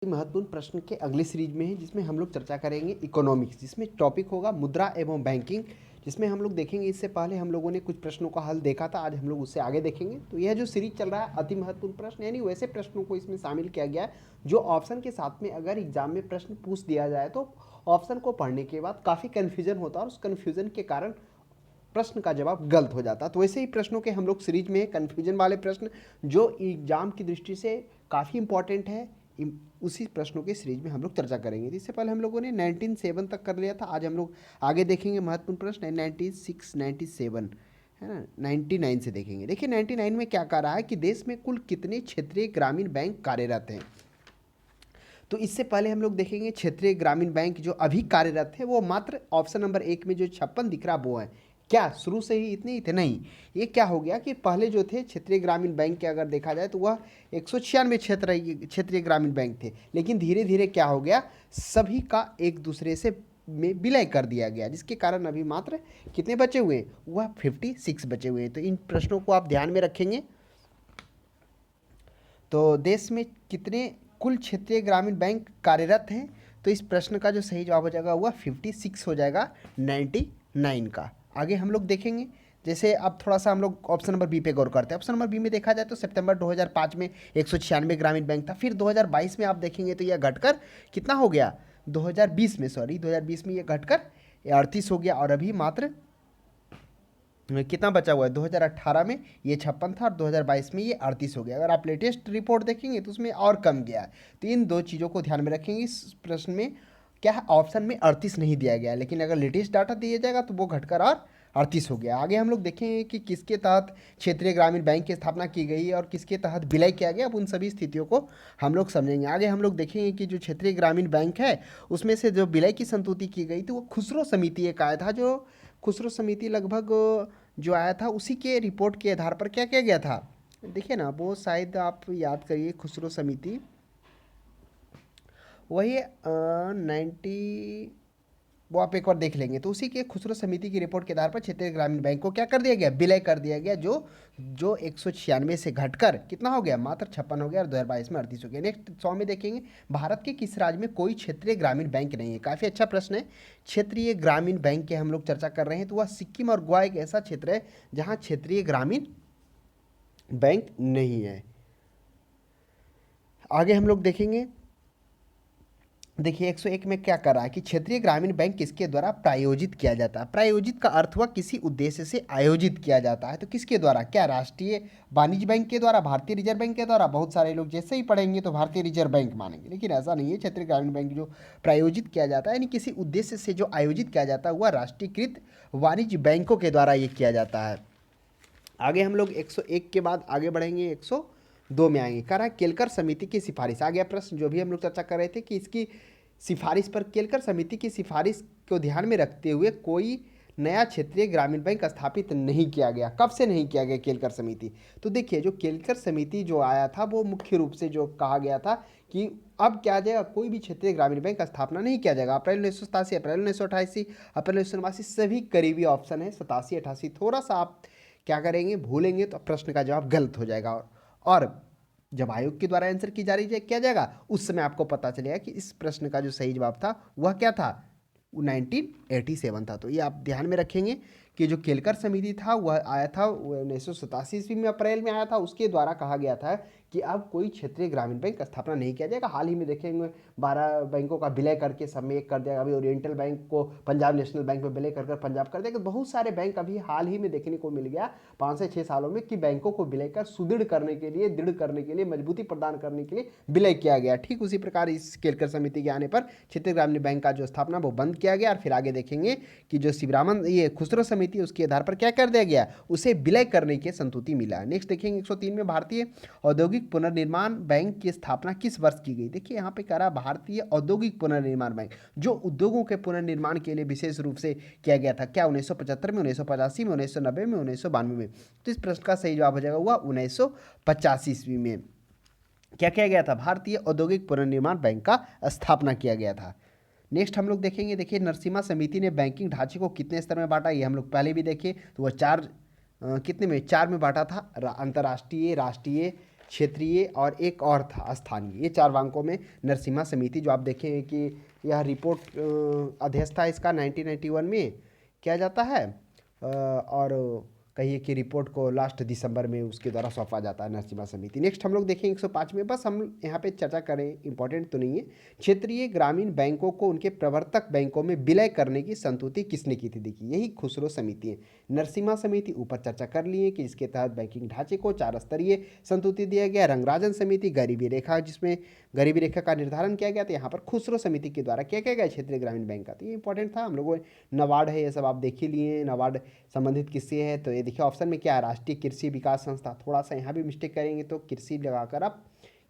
महत्वपूर्ण प्रश्न के अगले सीरीज में है जिसमें हम लोग चर्चा करेंगे इकोनॉमिक्स, जिसमें टॉपिक होगा मुद्रा एवं बैंकिंग, जिसमें हम लोग देखेंगे। इससे पहले हम लोगों ने कुछ प्रश्नों का हल देखा था, आज हम लोग उससे आगे देखेंगे। तो यह जो सीरीज चल रहा है अति महत्वपूर्ण प्रश्न, यानी वैसे प्रश्नों को इसमें शामिल किया गया है जो ऑप्शन के साथ में अगर एग्जाम में प्रश्न पूछ दिया जाए तो ऑप्शन को पढ़ने के बाद काफ़ी कन्फ्यूजन होता है और उस कन्फ्यूजन के कारण प्रश्न का जवाब गलत हो जाता। तो वैसे ही प्रश्नों के हम लोग सीरीज में कन्फ्यूजन वाले प्रश्न जो एग्जाम की दृष्टि से काफ़ी इंपॉर्टेंट है, उसी प्रश्नों के सीरीज में हम लोग चर्चा करेंगे। इससे पहले हम लोगों ने 1907 तक कर लिया था, आज हम लोग आगे देखेंगे महत्वपूर्ण प्रश्न 96, 97 है ना, 99 से देखेंगे। देखिए 99 में क्या कह रहा है कि देश में कुल कितने क्षेत्रीय ग्रामीण बैंक कार्यरत हैं। तो इससे पहले हम लोग देखेंगे क्षेत्रीय ग्रामीण बैंक जो अभी कार्यरत है वो मात्र ऑप्शन नंबर 1 में जो 56 दिख रहा वो है। क्या शुरू से ही इतने ही थे? नहीं, ये क्या हो गया कि पहले जो थे क्षेत्रीय ग्रामीण बैंक के अगर देखा जाए तो वह 196 क्षेत्रीय ग्रामीण बैंक थे, लेकिन धीरे धीरे क्या हो गया, सभी का एक दूसरे से में विलय कर दिया गया, जिसके कारण अभी मात्र कितने बचे हुए हैं, वह 56 बचे हुए हैं। तो इन प्रश्नों को आप ध्यान में रखेंगे। तो देश में कितने कुल क्षेत्रीय ग्रामीण बैंक कार्यरत हैं, तो इस प्रश्न का जो सही जवाब हो जाएगा वह 56 हो जाएगा 99 का। आगे हम लोग देखेंगे। जैसे अब थोड़ा सा हम लोग ऑप्शन नंबर बी पे गौर करते हैं। ऑप्शन नंबर बी में देखा जाए तो सितंबर 2005 में 196 ग्रामीण बैंक था, फिर 2022 में आप देखेंगे तो यह घटकर कितना हो गया, 2020 में ये घटकर 38 हो गया, और अभी मात्र कितना बचा हुआ है, 2018 में ये 56 था और 2022 में ये 38 हो गया। अगर आप लेटेस्ट रिपोर्ट देखेंगे तो उसमें और कम गया है। तो इन दो चीज़ों को ध्यान में रखेंगे। इस प्रश्न में क्या है, ऑप्शन में 38 नहीं दिया गया है, लेकिन अगर लेटेस्ट डाटा दिया जाएगा तो वो घटकर और 38 हो गया। आगे हम लोग देखेंगे कि किसके तहत क्षेत्रीय ग्रामीण बैंक की स्थापना की गई और किसके तहत विलय किया गया। अब उन सभी स्थितियों को हम लोग समझेंगे। आगे हम लोग देखेंगे कि जो क्षेत्रीय ग्रामीण बैंक है उसमें से जो विलय की संस्तुति की गई थी वो खुसरो समिति एक आया था। जो खुसरो समिति लगभग जो आया था उसी के रिपोर्ट के आधार पर क्या किया गया था, देखिए ना, वो शायद आप याद करिए, खुसरो समिति वही 90, वो आप एक बार देख लेंगे। तो उसी के खुसरो समिति की रिपोर्ट के आधार पर क्षेत्रीय ग्रामीण बैंक को क्या कर दिया गया, विलय कर दिया गया, जो 196 से घटकर कितना हो गया, मात्र 56 हो गया और 2022 में 38 हो गया। नेक्स्ट 100 में देखेंगे, भारत के किस राज्य में कोई क्षेत्रीय ग्रामीण बैंक नहीं है। काफ़ी अच्छा प्रश्न है। क्षेत्रीय ग्रामीण बैंक के हम लोग चर्चा कर रहे हैं, तो वह सिक्किम और गोवा एक ऐसा क्षेत्र है जहाँ क्षेत्रीय ग्रामीण बैंक नहीं है। आगे हम लोग देखेंगे। देखिए 101 में क्या कर रहा है कि क्षेत्रीय ग्रामीण बैंक किसके द्वारा प्रायोजित किया जाता है। प्रायोजित का अर्थ हुआ किसी उद्देश्य से आयोजित किया जाता है। तो किसके द्वारा, क्या राष्ट्रीय वाणिज्य बैंक के द्वारा, भारतीय रिजर्व बैंक के द्वारा। बहुत सारे लोग जैसे ही पढ़ेंगे तो भारतीय रिजर्व बैंक मानेंगे, लेकिन ऐसा नहीं है। क्षेत्रीय ग्रामीण बैंक जो प्रायोजित किया जाता है, यानी किसी उद्देश्य से जो आयोजित किया जाता है, वह राष्ट्रीयकृत वाणिज्य बैंकों के द्वारा ये किया जाता है। आगे हम लोग 101 के बाद आगे बढ़ेंगे, 102 में आएंगे। कह रहा है केलकर समिति की सिफारिश। आ गया प्रश्न जो भी हम लोग चर्चा कर रहे थे कि इसकी सिफारिश पर, केलकर समिति की सिफारिश को ध्यान में रखते हुए कोई नया क्षेत्रीय ग्रामीण बैंक स्थापित नहीं किया गया। कब से नहीं किया गया केलकर समिति, तो देखिए जो केलकर समिति जो आया था वो मुख्य रूप से जो कहा गया था कि अब क्या जाएगा, कोई भी क्षेत्रीय ग्रामीण बैंक स्थापना नहीं किया जाएगा। अप्रैल 1987, अप्रैल 1988, अप्रैल 1989 सभी करीबी ऑप्शन है। 87, 88 थोड़ा सा आप क्या करेंगे, भूलेंगे तो प्रश्न का जवाब गलत हो जाएगा। और जब आयोग के द्वारा आंसर की जा रही किया जाएगा उस समय आपको पता चलेगा कि इस प्रश्न का जो सही जवाब था वह क्या था, 1987 था। तो ये आप ध्यान में रखेंगे कि जो केलकर समिति था वह आया था 1987 ईस्वी में, अप्रैल में आया था। उसके द्वारा कहा गया था कि अब कोई क्षेत्रीय ग्रामीण बैंक स्थापना नहीं किया जाएगा। हाल ही में देखेंगे 12 बैंकों का विलय करके सब में एक कर दिया। अभी ओरिएंटल बैंक को पंजाब नेशनल बैंक में विलय कर पंजाब कर दिया। बहुत सारे बैंक अभी हाल ही में देखने को मिल गया 5 से 6 सालों में कि बैंकों को विलय कर सुदृढ़ करने के लिए, दृढ़ करने के लिए, मजबूती प्रदान करने के लिए विलय किया गया। ठीक उसी प्रकार इस केलकर समिति के आने पर क्षेत्रीय ग्रामीण बैंक का जो स्थापना वो बंद किया गया। और फिर आगे देखेंगे कि जो शिवरामन ये खुसरो समिति उसके आधार पर क्या कर दिया गया, उसे विलय करने की संतुति मिला। नेक्स्ट देखेंगे 103 में भारतीय औद्योगिक पुनर्निर्माण बैंक की स्थापना किस वर्ष की गई। देखिए यहाँ पे कह रहा भारतीय औद्योगिक पुनर्निर्माण बैंक जो उद्योगों के पुनर्निर्माण के लिए विशेष रूप से किया गया था। क्या 1975 में, 1985 में, 1990 में, 1992 में। तो इस प्रश्न का सही जवाब हो जाएगा हुआ 1985 ईस्वी में क्या किया गया था, भारतीय औद्योगिक पुनर्निर्माण बैंक का स्थापना किया गया था। नेक्स्ट हम लोग देखेंगे। देखिए नरसिम्हा समिति ने बैंकिंग ढांचे को कितने स्तर में बांटा, ये हम लोग पहले भी देखे। तो वह कितने में, 4 में बांटा था, अंतर्राष्ट्रीय, राष्ट्रीय क्षेत्रीय और एक और था स्थानीय। ये 4 बैंकों में नरसिम्हा समिति जो आप देखेंगे कि यह रिपोर्ट अध्यक्ष था इसका 1991 में किया जाता है, और कहिए कि रिपोर्ट को लास्ट दिसंबर में उसके द्वारा सौंपा जाता है नरसिम्हा समिति। नेक्स्ट हम लोग देखें 105 में, बस हम यहाँ पे चर्चा करें, इंपॉर्टेंट तो नहीं है। क्षेत्रीय ग्रामीण बैंकों को उनके प्रवर्तक बैंकों में विलय करने की संस्तुति किसने की थी? देखिए यही खुसरो समिति है। नरसिम्हा समिति ऊपर चर्चा कर लिए कि इसके तहत बैंकिंग ढांचे को 4 स्तरीय संस्तुति दिया गया। रंगराजन समिति गरीबी रेखा, जिसमें गरीबी रेखा का निर्धारण किया गया था, यहाँ पर खुसरो समिति के द्वारा क्या किया गया क्षेत्रीय ग्रामीण बैंक का। तो ये इंपॉर्टेंट था हम लोगों। नबार्ड है, ये सब आप देख ही लिए। नबार्ड संबंधित किससे है? तो ये देखिए ऑप्शन में क्या है, राष्ट्रीय कृषि विकास संस्था। थोड़ा सा यहाँ भी मिस्टेक करेंगे तो कृषि लगाकर आप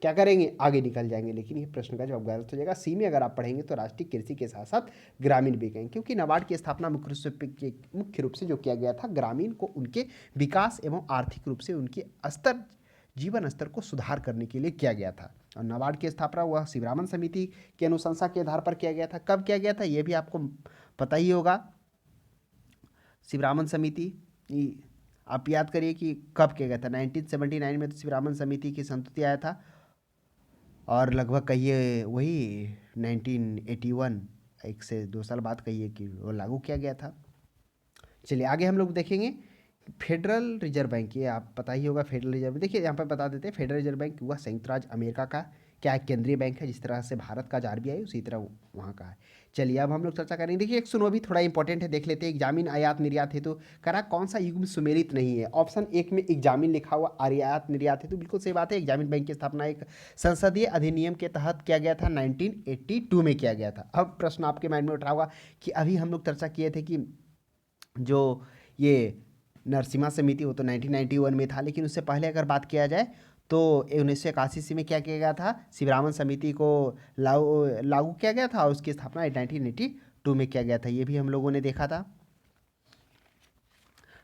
क्या करेंगे, आगे निकल जाएंगे, लेकिन ये प्रश्न का जवाब गलत हो जाएगा। सी में अगर आप पढ़ेंगे तो राष्ट्रीय कृषि के साथ साथ ग्रामीण भी कहेंगे, क्योंकि नाबार्ड की स्थापना मुख्य रूप से जो किया गया था ग्रामीण को उनके विकास एवं आर्थिक रूप से उनके स्तर, जीवन स्तर को सुधार करने के लिए किया गया था। और नाबार्ड की स्थापना वह शिवरामन समिति की अनुशंसा के आधार पर किया गया था। कब किया गया था ये भी आपको पता ही होगा। शिवरामन समिति आप याद करिए कि कब किया गया था। 1979 में तो शिवरामन समिति की संस्तुति आया था, और लगभग कहिए वही 1981, 1 से 2 साल बाद कहिए कि वो लागू किया गया था। चलिए आगे हम लोग देखेंगे फेडरल रिजर्व बैंक। ये आप पता ही होगा फेडरल रिजर्व। देखिए यहाँ पर बता देते हैं, फेडरल रिजर्व बैंक हुआ संयुक्त राज्य अमेरिका का क्या है, केंद्रीय बैंक है। जिस तरह से भारत का आरबीआई उसी तरह वहाँ का है। चलिए अब हम लोग चर्चा करेंगे। देखिए 109 भी थोड़ा इंपॉर्टेंट है, देख लेते हैं। एग्जामिन आयात निर्यात हेतु करा कौन सा युग्म सुमेलित नहीं है? ऑप्शन 1 में एग्जामिन लिखा हुआ, आयात निर्यात हेतु बिल्कुल सही बात है। एग्जामिन बैंक की स्थापना एक संसदीय अधिनियम के तहत किया गया था, 1982 में किया गया था। अब प्रश्न आपके माइंड में उठा होगा कि अभी हम लोग चर्चा किए थे कि जो ये नरसिम्हा समिति वो तो 1991 में था, लेकिन उससे पहले अगर बात किया जाए तो 1981 में क्या किया गया था, शिवरामन समिति को लागू किया गया था, और उसकी स्थापना 1982 में किया गया था। ये भी हम लोगों ने देखा था।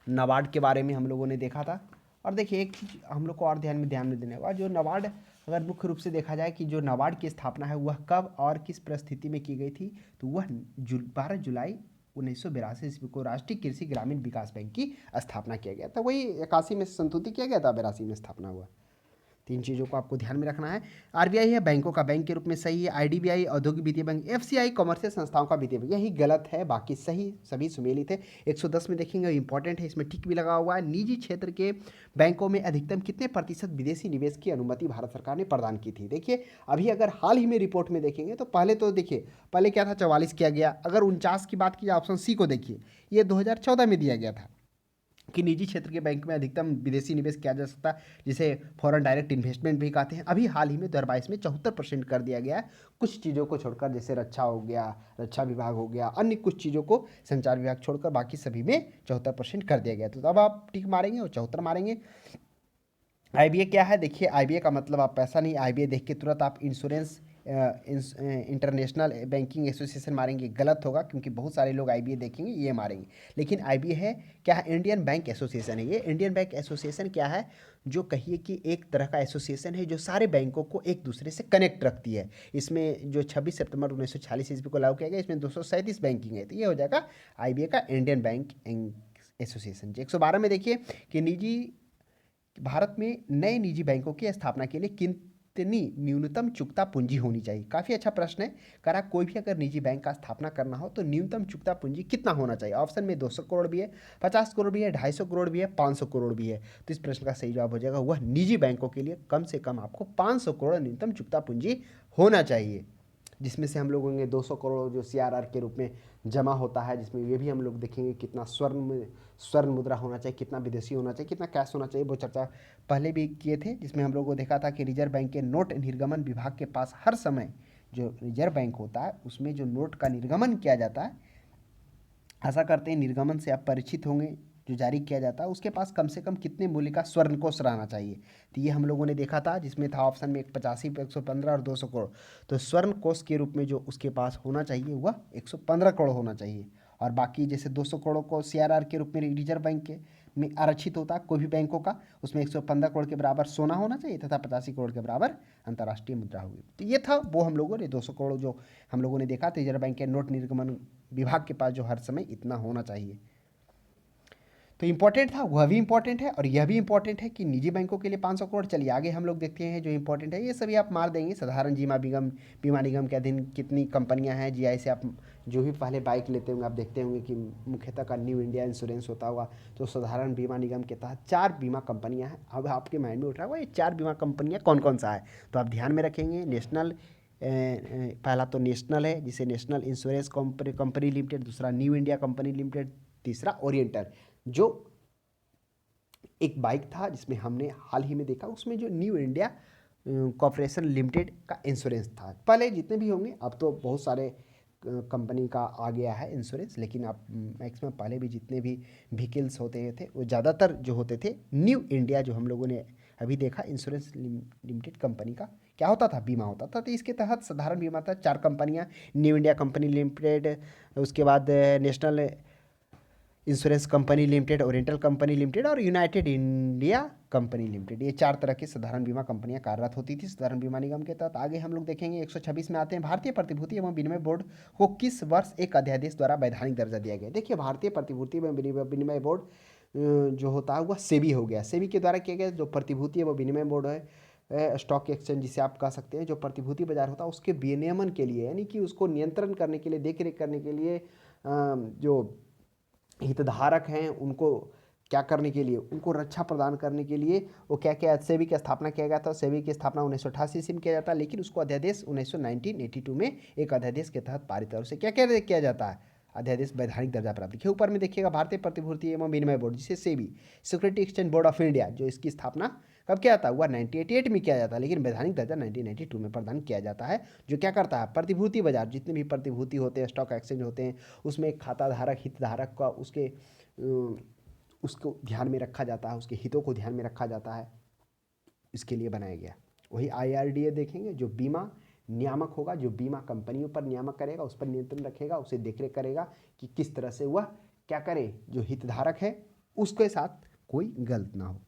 नाबार्ड के बारे में हम लोगों ने देखा था। और देखिए एक चीज़ हम लोग को और ध्यान में देने होगा, जो नाबार्ड अगर मुख्य रूप से देखा जाए कि जो नाबार्ड की स्थापना है वह कब और किस परिस्थिति में की गई थी, तो वह 12 जुलाई 1982 ईस्वी को राष्ट्रीय कृषि ग्रामीण विकास बैंक की स्थापना किया गया था। वही 81 में संस्तुति किया गया था, 82 में स्थापना हुआ। 3 चीज़ों को आपको ध्यान में रखना है। आरबीआई है बैंकों का बैंक के रूप में सही है। आईडीबीआई औद्योगिक वित्तीय बैंक। एफसीआई कॉमर्शियल संस्थाओं का वित्तीय बैंक, यही गलत है, बाकी सही सभी सुमेलित है। 110 में देखेंगे इंपॉर्टेंट है, इसमें टिक भी लगा हुआ है। निजी क्षेत्र के बैंकों में अधिकतम कितने प्रतिशत विदेशी निवेश की अनुमति भारत सरकार ने प्रदान की थी? देखिए अभी अगर हाल ही में रिपोर्ट में देखेंगे तो पहले तो देखिए पहले क्या था, 44 किया गया। अगर 49 की बात की जाए ऑप्शन सी को देखिए, ये 2014 में दिया गया था कि निजी क्षेत्र के बैंक में अधिकतम विदेशी निवेश किया जा सकता है, जिसे फॉरेन डायरेक्ट इन्वेस्टमेंट भी कहते हैं। अभी हाल ही में 2022 में 74% कर दिया गया है, कुछ चीज़ों को छोड़कर, जैसे रक्षा हो गया, रक्षा विभाग हो गया, अन्य कुछ चीज़ों को संचार विभाग छोड़कर बाकी सभी में 74% कर दिया गया। तो अब आप टिक मारेंगे और 74 मारेंगे। आईबीए क्या है? देखिए आईबीए का मतलब आप पैसा नहीं, आईबीए देख के तुरंत आप इंश्योरेंस इंटरनेशनल बैंकिंग एसोसिएशन मारेंगे, गलत होगा, क्योंकि बहुत सारे लोग आईबीए देखेंगे ये मारेंगे। लेकिन आईबीए है क्या है? इंडियन बैंक एसोसिएशन है। ये इंडियन बैंक एसोसिएशन क्या है, जो कहिए कि एक तरह का एसोसिएशन है जो सारे बैंकों को एक दूसरे से कनेक्ट रखती है। इसमें जो 26 सितंबर 1946 ईस्वी को लागू किया गया, इसमें 237 बैंकिंग है, तो ये हो जाएगा आईबीए का इंडियन बैंक एसोसिएशन। 112 में देखिए कि निजी भारत में नए निजी बैंकों की स्थापना के लिए कितनी न्यूनतम चुकता पूंजी होनी चाहिए? काफ़ी अच्छा प्रश्न है। करा कोई भी अगर निजी बैंक का स्थापना करना हो तो न्यूनतम चुकता पूंजी कितना होना चाहिए? ऑप्शन में 200 करोड़ भी है, 50 करोड़ भी है, 250 करोड़ भी है, 500 करोड़ भी है। तो इस प्रश्न का सही जवाब हो जाएगा वह निजी बैंकों के लिए कम से कम आपको 500 करोड़ न्यूनतम चुकता पूंजी होना चाहिए, जिसमें से हम लोग होंगे 200 करोड़ जो सीआरआर के रूप में जमा होता है, जिसमें ये भी हम लोग देखेंगे कितना स्वर्ण मुद्रा होना चाहिए, कितना विदेशी होना चाहिए, कितना कैश होना चाहिए, वो चर्चा पहले भी किए थे, जिसमें हम लोगों को देखा था कि रिजर्व बैंक के नोट निर्गमन विभाग के पास हर समय जो रिजर्व बैंक होता है उसमें जो नोट का निर्गमन किया जाता है, आशा करते हैं निर्गमन से आप परिचित होंगे, जो जारी किया जाता है उसके पास कम से कम कितने मूल्य का स्वर्ण कोष रहना चाहिए? तो ये हम लोगों ने देखा था, जिसमें था ऑप्शन में 85, 115 और 200 करोड़। तो स्वर्ण कोष के रूप में जो उसके पास होना चाहिए वह 115 करोड़ होना चाहिए। और बाकी जैसे 200 करोड़ को सीआरआर के रूप में रिजर्व बैंक के में आरक्षित होता है कोई भी बैंकों का, उसमें 115 करोड़ के बराबर सोना होना चाहिए तथा 85 करोड़ के बराबर अंतर्राष्ट्रीय मुद्रा होगी। तो ये था वो हम लोगों ने 200 करोड़ जो हम लोगों ने देखा था रिजर्व बैंक के नोट निर्गमन विभाग के पास जो हर समय इतना होना चाहिए। तो इंपॉर्टेंट था, वह भी इंपॉर्टेंट है और यह भी इंपॉर्टेंट है कि निजी बैंकों के लिए 500 करोड़। चलिए आगे हम लोग देखते हैं जो इंपॉर्टेंट है, ये सभी आप मार देंगे। साधारण बीमा निगम के अधीन कितनी कंपनियां हैं, जीआई से आप जो भी पहले बाइक लेते होंगे आप देखते होंगे कि मुख्यतः का न्यू इंडिया इंश्योरेंस होता होगा। तो साधारण बीमा निगम के तहत 4 बीमा कंपनियां हैं। अब आपके माइंड में उठ रहा होगा ये 4 बीमा कंपनियां कौन कौन सा है, तो आप ध्यान में रखेंगे। पहला तो नेशनल है, जिसे नेशनल इंश्योरेंस कंपनी लिमिटेड, दूसरा न्यू इंडिया कंपनी लिमिटेड, तीसरा ओरिएंटल, जो एक बाइक था जिसमें हमने हाल ही में देखा, उसमें जो न्यू इंडिया कॉर्पोरेशन लिमिटेड का इंश्योरेंस था। पहले जितने भी होंगे, अब तो बहुत सारे कंपनी का आ गया है इंश्योरेंस, लेकिन आप मैक्सिमम पहले भी जितने भी व्हीकल्स होते थे वो ज़्यादातर जो होते थे न्यू इंडिया, जो हम लोगों ने अभी देखा इंश्योरेंस लिमिटेड कंपनी का क्या होता था, बीमा होता था। तो इसके तहत साधारण बीमा था 4 कंपनियां, न्यू इंडिया कंपनी लिमिटेड, उसके बाद national insurance company limited, oriental company limited और यूनाइटेड इंडिया कंपनी लिमिटेड। ये 4 तरह की साधारण बीमा कंपनियां कार्यरत होती थी साधारण बीमा निगम के तहत। आगे हम लोग देखेंगे 126 में आते हैं, भारतीय प्रतिभूति एवं विनिमय बोर्ड को किस वर्ष एक अध्यादेश द्वारा वैधानिक दर्जा दिया गया। देखिए भारतीय प्रतिभूति एवं विनिमय बोर्ड जो होता है वह सेबी हो गया। सेबी के द्वारा किया गया। जो प्रतिभूति एवं विनिमय बोर्ड है, स्टॉक एक्सचेंज जिसे आप कह सकते हैं, जो प्रतिभूति बाजार होता है उसके विनियमन के लिए, यानी कि उसको नियंत्रण करने के लिए, देखरेख करने के लिए जो हितधारक हैं उनको क्या करने के लिए, उनको रक्षा प्रदान करने के लिए वो क्या क्या सेबी की स्थापना किया गया था। सेबी की स्थापना 1988 ईस्वी में किया जाता है, लेकिन उसको अध्यादेश 1982 में एक अध्यादेश के तहत पारित है। उसे क्या क्या किया जाता है, अध्यादेश वैधानिक दर्जा प्राप्त। देखिए ऊपर में देखिएगा भारतीय प्रतिभूति एवं विनिमय बोर्ड, जिसे SEBI, security exchange board of India, जो इसकी स्थापना कब किया था, हुआ 1988 में किया जाता है, लेकिन वैधानिक दर्जा 1992 में प्रदान किया जाता है। जो क्या करता है, प्रतिभूति बाजार, जितने भी प्रतिभूति होते हैं, स्टॉक एक्सचेंज होते हैं, उसमें एक खाता धारक, हितधारक का उसको ध्यान में रखा जाता है, उसके हितों को ध्यान में रखा जाता है, इसके लिए बनाया गया। वही IRDA देखेंगे, जो बीमा नियामक होगा, जो बीमा कंपनियों पर नियामक करेगा, उस पर नियंत्रण रखेगा, उसे देखरेख करेगा कि किस तरह से वह क्या करे, जो हितधारक है उसके साथ कोई गलत ना हो।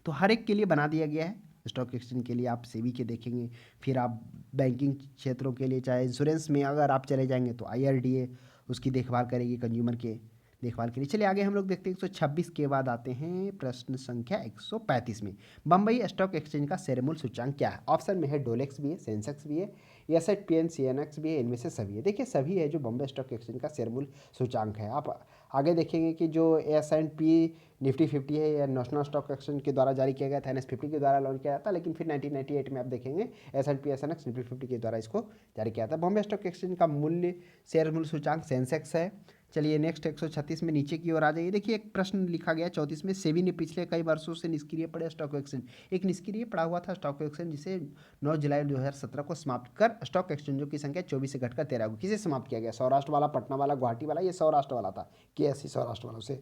तो हर एक के लिए बना दिया गया है। स्टॉक एक्सचेंज के लिए आप सेबी के देखेंगे, फिर आप बैंकिंग क्षेत्रों के लिए, चाहे इंश्योरेंस में अगर आप चले जाएंगे तो IRDA उसकी देखभाल करेगी, कंज्यूमर के देखभाल के लिए। चलिए आगे हम लोग देखते हैं 126 के बाद आते हैं प्रश्न संख्या 135 में। बम्बई स्टॉक एक्सचेंज का शेयर मूल्य सूचांक क्या है। ऑप्शन में है डोलेक्स भी है, सेंसेक्स भी है, S&P CNX भी है, इनमें से सभी है। देखिए सभी है जो बम्बई स्टॉक एक्सचेंज का शेयर मूल्य सूचांक है। आप आगे देखेंगे कि जो S&P निफ्टी 50 है, या नेशनल स्टॉक एक्सचेंज के द्वारा जारी किया गया था, NS 50 के द्वारा लॉन्च किया था, लेकिन फिर 1998 में आप देखेंगे S&P SNX निफ्टी 50 के द्वारा इसको जारी किया था। बॉम्बे स्टॉक एक्सचेंज का मूल्य, शेयर मूल्य सूचांक सेंसेक्स है। चलिए नेक्स्ट 136 में नीचे की ओर आ जाइए। देखिए एक प्रश्न लिखा गया 34 में, सेबी ने पिछले कई वर्षों से निष्क्रिय पड़े स्टॉक एक्सचेंज, एक निष्क्रिय पड़ा हुआ था स्टॉक एक्सचेंज जिसे 9 जुलाई 2017 को समाप्त कर स्टॉक एक्सचेंजों की संख्या 24 से घटकर 13 हो। किसे समाप्त किया गया, सौराष्ट्र वाला, पटना वाला, गुवाहाटी वाला, ये सौराष्ट्र वाला था, KSE सौराष्ट्र वालों से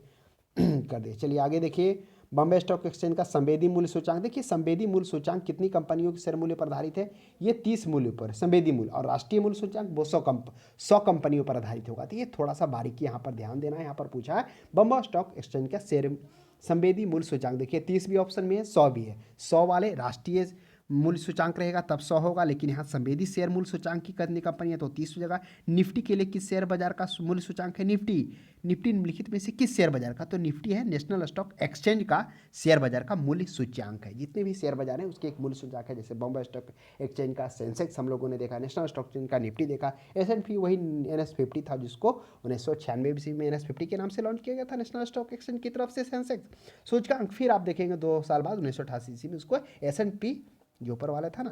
कर दिए। चलिए आगे देखिए बॉम्बे स्टॉक एक्सचेंज का संवेदी मूल्य सूचांक। देखिए संवेदी मूल्य सूचांक कितनी कंपनियों के शेयर मूल्य पर आधारित है, ये 30 मूल्य पर संवेदी मूल्य, और राष्ट्रीय मूल्य सूचांक वो 100 कंपनियों पर आधारित होगा। तो ये थोड़ा सा बारीकी यहाँ पर ध्यान देना है। यहाँ पर पूछा है बॉम्बे स्टॉक एक्सचेंज का शेयर संवेदी मूल्य सूचांक। देखिए 30 भी ऑप्शन में है, 100 भी है। 100 वाले राष्ट्रीय मूल्य सूचांक रहेगा तब 100 होगा, लेकिन यहाँ संवेदी शेयर मूल्य सूचांक की कितनी कंपनी है तो 30 हो जाएगा। निफ्टी के लिए किस शेयर बाजार का मूल्य सूचांक है, निफ्टी निम्नलिखित में से किस शेयर बाजार का, तो निफ्टी है नेशनल स्टॉक एक्सचेंज का शेयर बाजार का मूल्य सूचांक है। जितने भी शेयर बाजार हैं उसके एक मूल्य सूचांक है, जैसे बॉम्बे स्टॉक एक्सचेंज का सेंसेक्स हम लोगों ने देखा, नेशनल स्टॉक एक्सचेंज का निफ्टी देखा, S&P वही NS 50 था जिसको 1996 ईस्वी में NS 50 के नाम से लॉन्च किया गया था नेशनल स्टॉक एक्सचेंज की तरफ से सेंसेक्स सूचकांक। फिर आप देखेंगे 2 साल बाद 1988 ईस्वी में उसको S&P जो ऊपर वाला था ना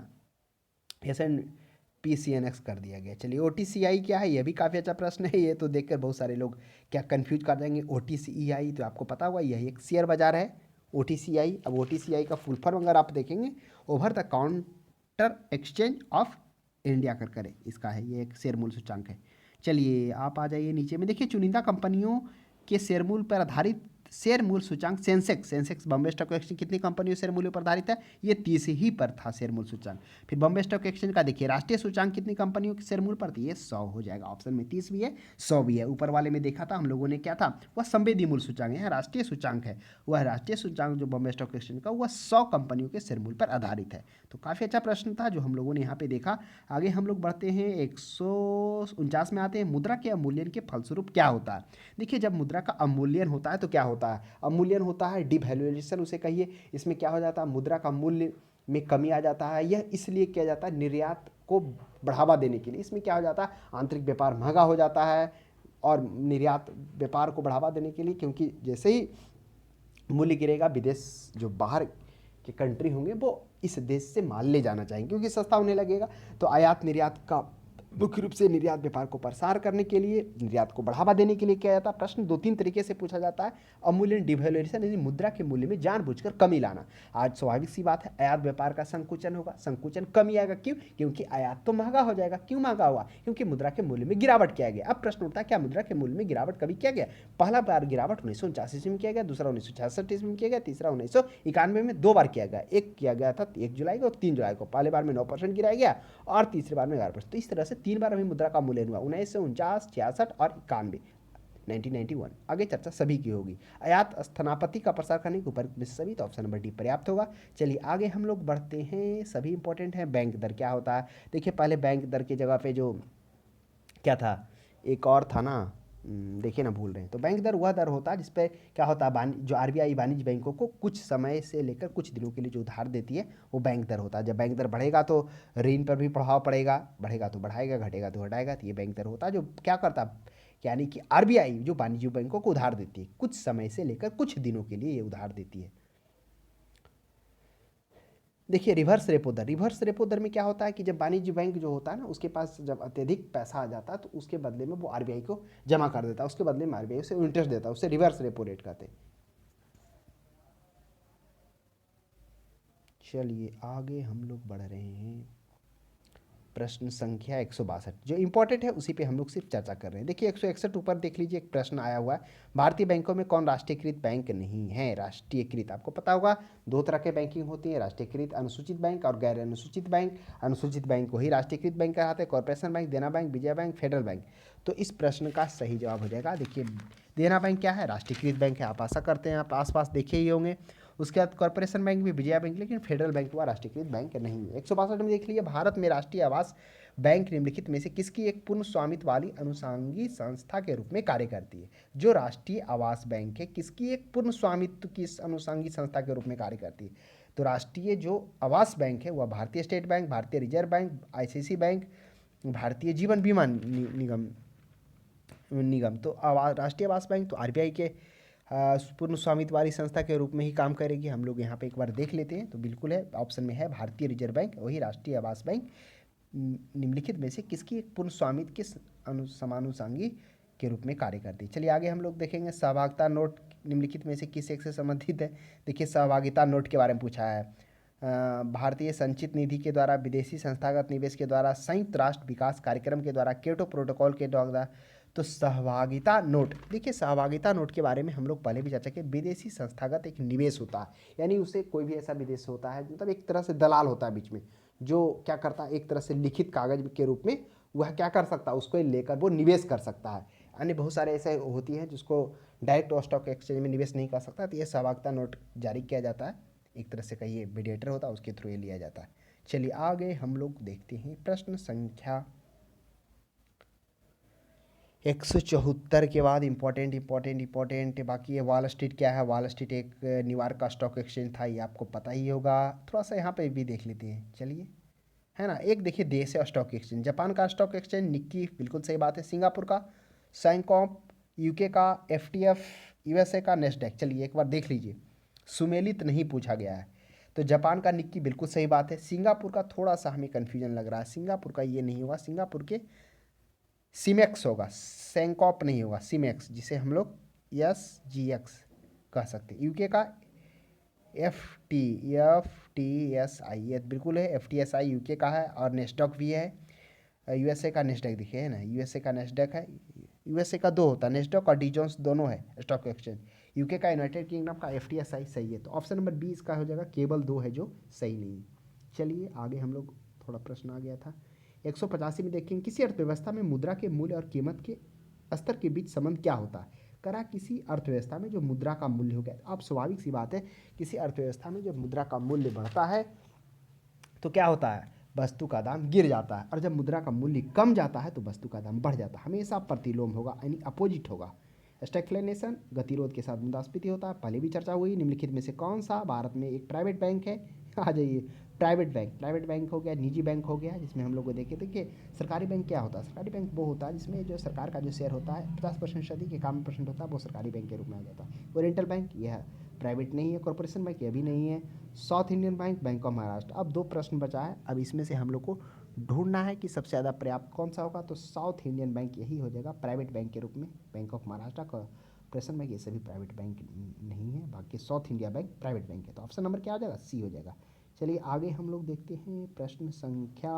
S&P CNX कर दिया गया। चलिए OTCI क्या है, यह भी काफ़ी अच्छा प्रश्न है। ये तो देखकर बहुत सारे लोग क्या कंफ्यूज कर जाएंगे। OTCEI तो आपको पता हुआ यही एक शेयर बाजार है OTCI। अब OTCI का फुल फॉर्म अगर आप देखेंगे, over the counter exchange of India कर करे इसका है, ये एक शेयर मूल्य सूचांक है। चलिए आप आ जाइए नीचे में, देखिए चुनिंदा कंपनियों के शेयर मूल्य पर आधारित शेयर मूल्य सूचांक सेंसेक्स बॉम्बे स्टॉक एक्सचेंज कितनी कंपनियों शेयर मूल्य पर आधारित है, ये 30 ही पर था शेयर मूल्य सूचांक। फिर बॉम्बे स्टॉक एक्सचेंज का देखिए राष्ट्रीय सूचांक कितनी कंपनियों के शेयर मूल्य पर थी, ये 100 हो जाएगा। ऑप्शन में 30 भी है, 100 भी है। ऊपर वाले में देखा था हम लोगों ने क्या था, वह संवेदी मूल्य सूचांक है, राष्ट्रीय सूचांक है। वह राष्ट्रीय सूचांक जो बॉम्बे स्टॉक एक्सचेंज का, वह 100 कंपनियों के शेयर मूल्य पर आधारित है। तो काफ़ी अच्छा प्रश्न था जो हम लोगों ने यहाँ पे देखा। आगे हम लोग बढ़ते हैं 149 में आते हैं, मुद्रा के अवमूल्यन के फलस्वरूप क्या होता है। देखिए जब मुद्रा का अवमूल्यन होता है तो क्या होता है, अवमूल्यन होता है डिवैल्यूएशन उसे कहिए। इसमें क्या हो जाता है, मुद्रा का मूल्य में कमी आ जाता है। यह इसलिए किया जाता है निर्यात को बढ़ावा देने के लिए। इसमें क्या हो जाता है, आंतरिक व्यापार महंगा हो जाता है और निर्यात व्यापार को बढ़ावा देने के लिए, क्योंकि जैसे ही मूल्य गिरेगा विदेश जो बाहर के कंट्री होंगे वो इस देश से माल ले जाना चाहेंगे क्योंकि सस्ता होने लगेगा। तो आयात निर्यात का मुख्य रूप से निर्यात व्यापार को प्रसार करने के लिए, निर्यात को बढ़ावा देने के लिए किया जाता है। प्रश्न 2-3 तरीके से पूछा जाता है। अवमूल्यन डिवैल्यूएशन यानी मुद्रा के मूल्य में जानबूझकर कमी लाना। आज स्वाभाविक सी बात है आयात व्यापार का संकुचन होगा, संकुचन कमी आएगा। क्यों? क्योंकि आयात तो महंगा हो जाएगा। क्यों महंगा हुआ? क्योंकि मुद्रा के मूल्य में गिरावट किया गया। अब प्रश्न उठता है क्या मुद्रा के मूल्य में गिरावट कभी किया गया? पहला बार गिरावट 1949 ईस्वी में किया गया, दूसरा 1966 ईस्वी में किया गया, तीसरा 1991 में 2 बार किया गया। एक किया गया था 1 जुलाई को और 3 जुलाई को। पहले बार में 9% गिराया गया और तीसरे बार में 11%। तो इस तरह से 3 बार अभी मुद्रा का मूल्यन हुआ, 1949, 66 और 91, 1991। आगे चर्चा सभी की होगी। आयात स्थानापति का प्रसार करने के ऊपर में सभी, तो ऑप्शन नंबर डी पर्याप्त होगा। चलिए आगे हम लोग बढ़ते हैं, सभी इंपॉर्टेंट है। बैंक दर क्या होता है? देखिए पहले बैंक दर की जगह पे जो क्या था, एक और था ना, देखिए ना भूल रहे हैं। तो बैंक दर वह दर होता है जिस पे क्या होता है, जो आरबीआई वाणिज्य बैंकों को कुछ समय से लेकर कुछ दिनों के लिए जो उधार देती है वो बैंक दर होता है। जब बैंक दर बढ़ेगा तो ऋण पर भी प्रभाव पड़ेगा, बढ़ेगा तो बढ़ाएगा, घटेगा तो घटाएगा। तो ये बैंक दर होता है जो क्या करता है, यानी कि आरबीआई जो वाणिज्य बैंकों को उधार देती है कुछ समय से लेकर कुछ दिनों के लिए ये उधार देती है। देखिए रिवर्स रेपो दर, रिवर्स रेपो दर में क्या होता है कि जब वाणिज्य बैंक जो होता है ना उसके पास जब अत्यधिक पैसा आ जाता है तो उसके बदले में वो आरबीआई को जमा कर देता है, उसके बदले में आरबीआई उसे इंटरेस्ट देता है, उससे रिवर्स रेपो रेट कहते हैं। चलिए आगे हम लोग बढ़ रहे हैं, प्रश्न संख्या 162 जो इंपॉर्टेंट है उसी पे हम लोग सिर्फ चर्चा कर रहे हैं। देखिए 161 ऊपर देख लीजिए, एक प्रश्न आया हुआ है, भारतीय बैंकों में कौन राष्ट्रीयकृत बैंक नहीं है? राष्ट्रीयकृत आपको पता होगा 2 तरह के बैंकिंग होती है, राष्ट्रीयकृत अनुसूचित बैंक और गैर अनुसूचित बैंक। अनुसूचित बैंक को ही राष्ट्रीयकृत बैंक कहते हैं, कॉर्पोरेशन बैंक, देना bank, Vijaya bank, federal bank. तो इस प्रश्न का सही जवाब हो जाएगा, देखिए देना बैंक क्या है, राष्ट्रीयकृत बैंक है। आप आशा करते हैं आप आसपास देखे ही होंगे। उसके बाद कॉर्पोरेशन बैंक भी, विजया बैंक, लेकिन फेडरल बैंक हुआ राष्ट्रीयकृत बैंक नहीं है। 162 में देख लीजिए, भारत में राष्ट्रीय आवास बैंक निम्नलिखित में से किसकी एक पूर्ण स्वामित्व वाली अनुषंगी संस्था के रूप में कार्य करती है? जो राष्ट्रीय आवास बैंक है किसकी एक पूर्ण स्वामित्व की अनुषंगी संस्था के रूप में कार्य करती है? तो राष्ट्रीय जो आवास बैंक है वह भारतीय स्टेट बैंक, भारतीय reserve bank, ICIC bank, Bharatiya Jeevan बीमा निगम निगम। तो राष्ट्रीय आवास बैंक तो आरबीआई के पूर्ण स्वामित्व वाली संस्था के रूप में ही काम करेगी। हम लोग यहाँ पे एक बार देख लेते हैं, तो बिल्कुल है, ऑप्शन में है भारतीय रिजर्व बैंक, वही राष्ट्रीय आवास बैंक निम्नलिखित में से किसकी एक पूर्ण स्वामित्व के समानुषंगी के रूप में कार्य करती है? चलिए आगे हम लोग देखेंगे, सहभागिता नोट निम्नलिखित में से किस एक से संबंधित है? देखिए सहभागिता नोट के बारे में पूछा है। भारतीय संचित निधि के द्वारा, विदेशी संस्थागत निवेश के द्वारा, संयुक्त राष्ट्र विकास कार्यक्रम के द्वारा, क्योटो प्रोटोकॉल के द्वारा। तो सहभागिता नोट, देखिए सहभागिता नोट के बारे में हम लोग पहले भी चर्चा किए, विदेशी संस्थागत एक निवेश होता है, यानी उसे कोई भी ऐसा विदेश होता है, मतलब एक तरह से दलाल होता है बीच में, जो क्या करता है एक तरह से लिखित कागज के रूप में वह क्या कर सकता है, उसको लेकर वो निवेश कर सकता है। अन्य बहुत सारे ऐसे होती हैं जिसको डायरेक्ट स्टॉक एक्सचेंज में निवेश नहीं कर सकता, तो ये सहभागिता नोट जारी किया जाता है, एक तरह से कहिए मीडिएटर होता है उसके थ्रू ये लिया जाता है। चलिए आगे हम लोग देखते हैं, प्रश्न संख्या 174 के बाद इंपॉर्टेंट बाकी है। वॉल स्ट्रीट क्या है? वॉल स्ट्रीट एक न्यूयॉर्क का स्टॉक एक्सचेंज था, ये आपको पता ही होगा। थोड़ा सा यहाँ पे भी देख लेते हैं, चलिए, है ना। एक देखिए देश है स्टॉक एक्सचेंज, जापान का स्टॉक एक्सचेंज निक्की, बिल्कुल सही बात है। सिंगापुर का सैंकॉप, यूके का एफटीएफ, यूएसए का नेस्डैक। चलिए एक बार देख लीजिए, सुमेलित नहीं पूछा गया है। तो जापान का निक्की बिल्कुल सही बात है। सिंगापुर का थोड़ा सा हमें कन्फ्यूजन लग रहा है, सिंगापुर का ये नहीं होगा, सिंगापुर के सीमेक्स होगा, सैंकॉप नहीं होगा, सीमेक्स, जिसे हम लोग SGX कह सकते हैं। यूके का FTSI, ये बिल्कुल है, FTSI यूके का है, और नेस्डॉक भी है। यूएसए का नेस्डैक देखिए, है ना, यूएसए का नेस्डैक है। यूएसए का 2 होता है, नेस्डॉक और डीजोन्स दोनों है स्टॉक एक्सचेंज। यूके का यूनाइटेड किंगडम का FTSI सही है, तो ऑप्शन नंबर 20 का हो जाएगा, केवल 2 है जो सही नहीं है। चलिए आगे हम लोग, थोड़ा प्रश्न आ गया था 185 में, देखेंगे किसी अर्थव्यवस्था में मुद्रा के मूल्य और कीमत के स्तर के बीच संबंध क्या होता है? करा किसी अर्थव्यवस्था में जो मुद्रा का मूल्य हो गया, अब स्वाभाविक सी बात है, किसी अर्थव्यवस्था में जब मुद्रा का मूल्य बढ़ता है तो क्या होता है, वस्तु का दाम गिर जाता है, और जब मुद्रा का मूल्य कम जाता है तो वस्तु का दाम बढ़ जाता है। हमेशा प्रतिलोम होगा, यानी अपोजिट होगा। स्टैग्फ्लेशन गतिरोध के साथ मुद्रास्फीति होता है, पहले भी चर्चा हुई। निम्नलिखित में से कौन सा भारत में एक प्राइवेट बैंक है? आ जाइए, प्राइवेट बैंक हो गया, निजी बैंक हो गया, जिसमें हम लोग को देखे देखिए सरकारी बैंक क्या होता है, सरकारी बैंक वो होता है जिसमें जो सरकार का जो शेयर होता है 50% से अधिक 51% होता है, वो सरकारी बैंक के रूप में आ जाता है। ओरिएंटल बैंक यह प्राइवेट नहीं है, कॉर्पोरेशन बैंक यह भी नहीं है, south Indian bank of Maharashtra. अब 2 प्रश्न बचा है, अब इसमें से हम लोग को ढूंढना है कि सबसे ज़्यादा पर्याप्त कौन सा होगा, तो साउथ इंडियन बैंक यही हो जाएगा प्राइवेट बैंक के रूप में। Bank of Maharashtra, corporation bank, ये सभी प्राइवेट बैंक नहीं है, बाकी south India bank private bank है। तो ऑप्शन नंबर क्या हो जाएगा, सी हो जाएगा। चलिए आगे हम लोग देखते हैं प्रश्न संख्या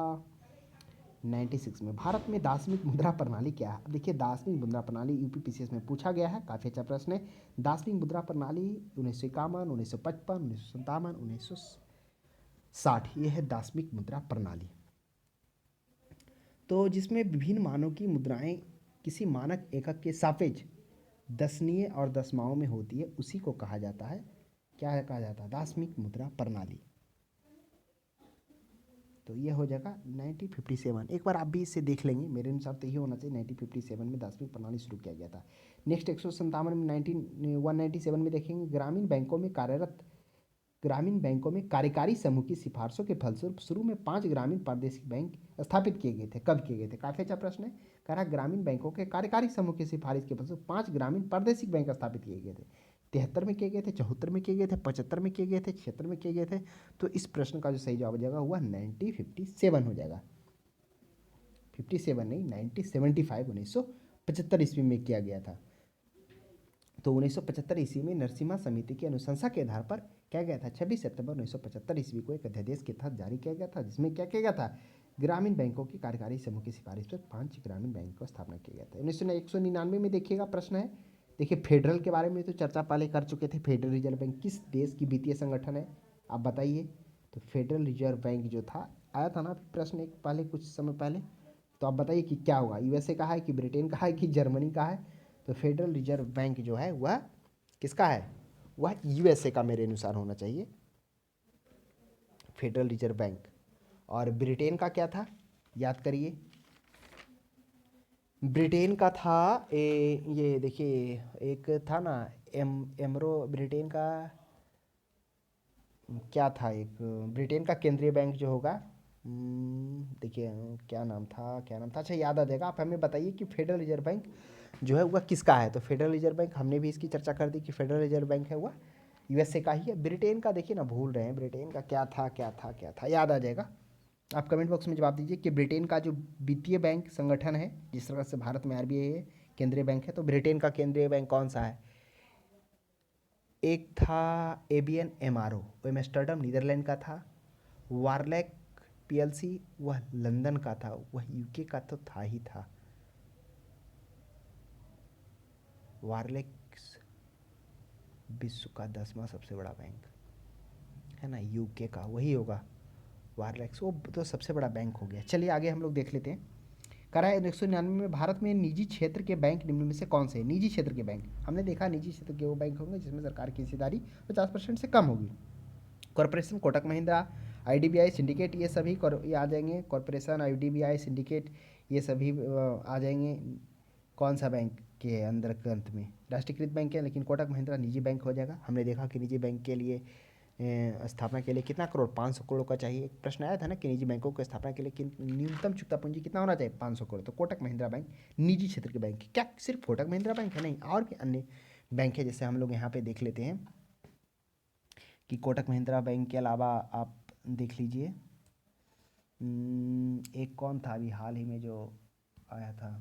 96 में, भारत में दार्शनिक मुद्रा प्रणाली क्या है? अब देखिए दार्शनिक मुद्रा प्रणाली यूपीपीसीएस में पूछा गया है, काफ़ी अच्छा प्रश्न है। दार्शनिक मुद्रा प्रणाली 1951, 1955, 1957, 1960, ये है दार्शनिक मुद्रा प्रणाली। तो जिसमें विभिन्न मानों की मुद्राएं किसी मानक एकक के सापेक्ष दशनीय और दशमाओं में होती है, उसी को कहा जाता है, क्या कहा जाता है, दार्शनिक मुद्रा प्रणाली। तो ये हो जाएगा 1957। एक बार आप भी इसे देख लेंगे, मेरे अनुसार तो ये होना चाहिए 1957 में दार्शनिक प्रणाली शुरू किया गया था। नेक्स्ट 157 में 197 में देखेंगे, ग्रामीण बैंकों में कार्यकारी समूह की सिफारिशों के फलस्वरूप शुरू में 5 ग्रामीण प्रादेशिक बैंक स्थापित किए गए थे। कब किए गए थे? काफ़ी अच्छा प्रश्न है। कह रहा ग्रामीण बैंकों के कार्यकारी समूह की सिफारिश के फलस्वरूप 5 ग्रामीण प्रादेशिक बैंक स्थापित किए गए थे। 73 में किए गए थे, 74 में किए गए थे, 75 में किए गए थे, 76 में किए गए थे। तो इस प्रश्न का जो सही जवाब हो जाएगा हुआ 1957 हो जाएगा। 57 नहीं, 1975, 1975 ईस्वी में किया गया था। तो 1975 ईस्वी में नरसिम्हा समिति की अनुशंसा के आधार पर क्या गया था, 26 सितंबर 1975 ईस्वी को एक अध्यादेश के तहत जारी किया गया था, जिसमें क्या किया गया था, ग्रामीण बैंकों की कार्यकारी समूह की सिफारिश पर 5 ग्रामीण बैंक की स्थापना किया गया था। 1999 में देखिएगा प्रश्न है, देखिए फेडरल के बारे में तो चर्चा पहले कर चुके थे। फेडरल रिजर्व बैंक किस देश की वित्तीय संगठन है, आप बताइए। तो फेडरल रिजर्व बैंक जो था, आया था ना प्रश्न एक पहले, कुछ समय पहले। तो आप बताइए कि क्या होगा, यूएसए का है कि ब्रिटेन का है कि जर्मनी का है? तो फेडरल रिजर्व बैंक जो है वह किसका है, वह यूएसए का मेरे अनुसार होना चाहिए, फेडरल रिजर्व बैंक। और ब्रिटेन का क्या था, याद करिए, ब्रिटेन का था ये देखिए एक था ना, एमरो, ब्रिटेन का क्या था, एक ब्रिटेन का केंद्रीय बैंक जो होगा, देखिए क्या नाम था, क्या नाम था, अच्छा याद आ जाएगा। आप हमें बताइए कि फेडरल रिजर्व बैंक जो है वह किसका है? तो फेडरल रिजर्व बैंक हमने भी इसकी चर्चा कर दी कि फेडरल रिजर्व बैंक है वह यूएसए का ही है। ब्रिटेन का देखिए ना, भूल रहे हैं, ब्रिटेन का क्या था, क्या था, क्या था, याद आ जाएगा। आप कमेंट बॉक्स में जवाब दीजिए कि ब्रिटेन का जो वित्तीय बैंक संगठन है, जिस तरह से भारत में आरबीआई है, केंद्रीय बैंक है, तो ब्रिटेन का केंद्रीय बैंक कौन सा है? एक था एबीएन एमआरओ, वो एम्स्टर्डम नीदरलैंड का था। वारलैक पीएलसी वह लंदन का था, वह यूके का तो था ही था। वारलैक विश्व का 10वां सबसे बड़ा बैंक है ना, यूके का वही होगा वारलैक्स, वो तो सबसे बड़ा बैंक हो गया। चलिए आगे हम लोग देख लेते हैं। करा है 1999 में, भारत में निजी क्षेत्र के बैंक निम्न में से कौन से हैं? निजी क्षेत्र के बैंक, हमने देखा निजी क्षेत्र के वो बैंक होंगे जिसमें सरकार की हिस्सेदारी 50% से कम होगी। Corporation, Kotak Mahindra, IDBI syndicate, ये सभी ये आ जाएंगे। कॉरपोरेशन, आईडीबीआई सिंडिकेट, ये सभी आ जाएंगे कौन सा बैंक के अंदर के अंत में, राष्ट्रीयकृत बैंक है। लेकिन कोटक महिंद्रा निजी बैंक हो जाएगा। हमने देखा कि निजी बैंक के लिए स्थापना के लिए कितना करोड़, 500 करोड़ का चाहिए। एक प्रश्न आया था ना कि निजी बैंकों की स्थापना के लिए न्यूनतम चुकता पूंजी कितना होना चाहिए, 500 करोड़। तो कोटक महिंद्रा बैंक निजी क्षेत्र के बैंक, क्या सिर्फ कोटक महिंद्रा बैंक है? नहीं, और भी अन्य बैंक है। जैसे हम लोग यहाँ पे देख लेते हैं कि कोटक महिंद्रा बैंक के अलावा आप देख लीजिए, एक कौन था अभी हाल ही में जो आया था,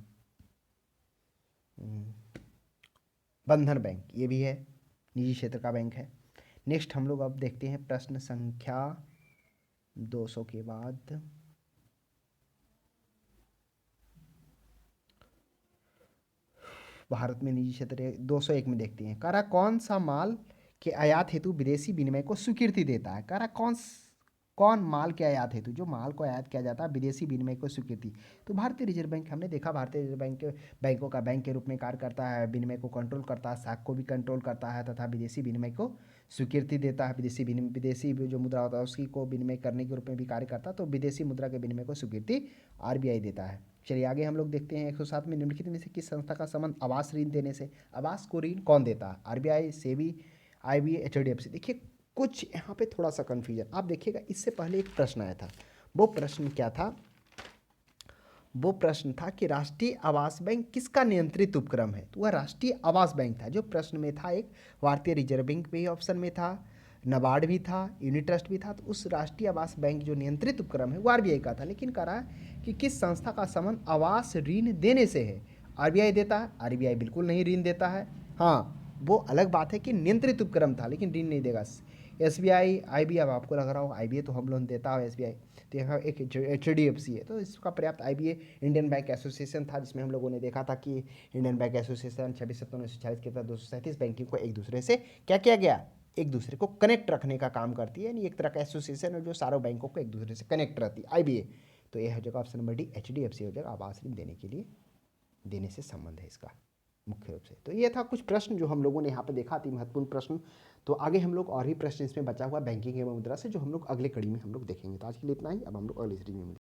बंधन बैंक, ये भी है, निजी क्षेत्र का बैंक है। नेक्स्ट हम लोग अब देखते हैं प्रश्न संख्या 200 के बाद, भारत में निजी क्षेत्र 201 में देखते हैं। कह रहा कौन सा माल के आयात हेतु विदेशी विनिमय को स्वीकृति देता है? कह रहा कौन माल के आयात हेतु, जो माल को आयात किया जाता है, विदेशी विनिमय को स्वीकृति, तो भारतीय रिजर्व बैंक। हमने देखा भारतीय रिजर्व बैंक बैंकों का बैंक के रूप में कार्य करता है, विनिमय को कंट्रोल करता है, साख को भी कंट्रोल करता है तथा विदेशी विनिमय को स्वीकृति देता है, विदेशी जो मुद्रा होता है उसकी को विनिमय करने के रूप में भी कार्य करता है, तो विदेशी मुद्रा के विनिमय को स्वीकृति आरबीआई देता है। चलिए आगे हम लोग देखते हैं 107 में निम्नलिखित में से किस संस्था का संबंध आवास ऋण देने से। आवास को ऋण कौन देता है? RBI, SEBI, IBA, HDFC. देखिए कुछ यहाँ पे थोड़ा सा कंफ्यूजन आप देखिएगा, इससे पहले एक प्रश्न आया था। वो प्रश्न क्या था? वो प्रश्न था कि राष्ट्रीय आवास बैंक किसका नियंत्रित उपक्रम है? तो वह राष्ट्रीय आवास बैंक था। जो प्रश्न में था एक भारतीय रिजर्व बैंक भी ऑप्शन में था, नाबार्ड भी था, यूनिट ट्रस्ट भी था। तो उस राष्ट्रीय आवास बैंक जो नियंत्रित उपक्रम है वो आरबीआई का था। लेकिन कह रहा है कि किस संस्था का संबंध आवास ऋण देने से है? आरबीआई देता है? आरबीआई बिल्कुल नहीं ऋण देता है। हाँ, वो अलग बात है कि नियंत्रित उपक्रम था लेकिन ऋण नहीं देगा। एसबीआई, आईबीए, अब आपको लग रहा हो आईबीए तो होम लोन देता है एसबीआई, तो यहाँ एक एचडीएफसी है। तो इसका पर्याप्त आईबीए इंडियन बैंक एसोसिएशन था, जिसमें हम लोगों ने देखा था कि इंडियन बैंक एसोसिएशन 26/7/1946 के तहत 237 बैंकिंग को एक दूसरे से क्या किया गया? एक दूसरे को कनेक्ट रखने का काम करती है, यानी एक तरह का एसोसिएशन है जो सारों बैंकों को एक दूसरे से कनेक्ट रहती है, आईबीए। तो यह हो जाएगा ऑप्शन नंबर डी, एचडीएफसी हो जाएगा। आवास ऋण देने के लिए, देने से संबंध है इसका मुख्य रूप से। तो ये था कुछ प्रश्न जो हम लोगों ने यहाँ पे देखा, अति महत्वपूर्ण प्रश्न। तो आगे हम लोग और भी प्रश्न इसमें बचा हुआ बैंकिंग एवं मुद्रा से, जो हम लोग अगले कड़ी में हम लोग देखेंगे। तो आज के लिए इतना ही, अब हम लोग अगली सीरीज में मिलेंगे।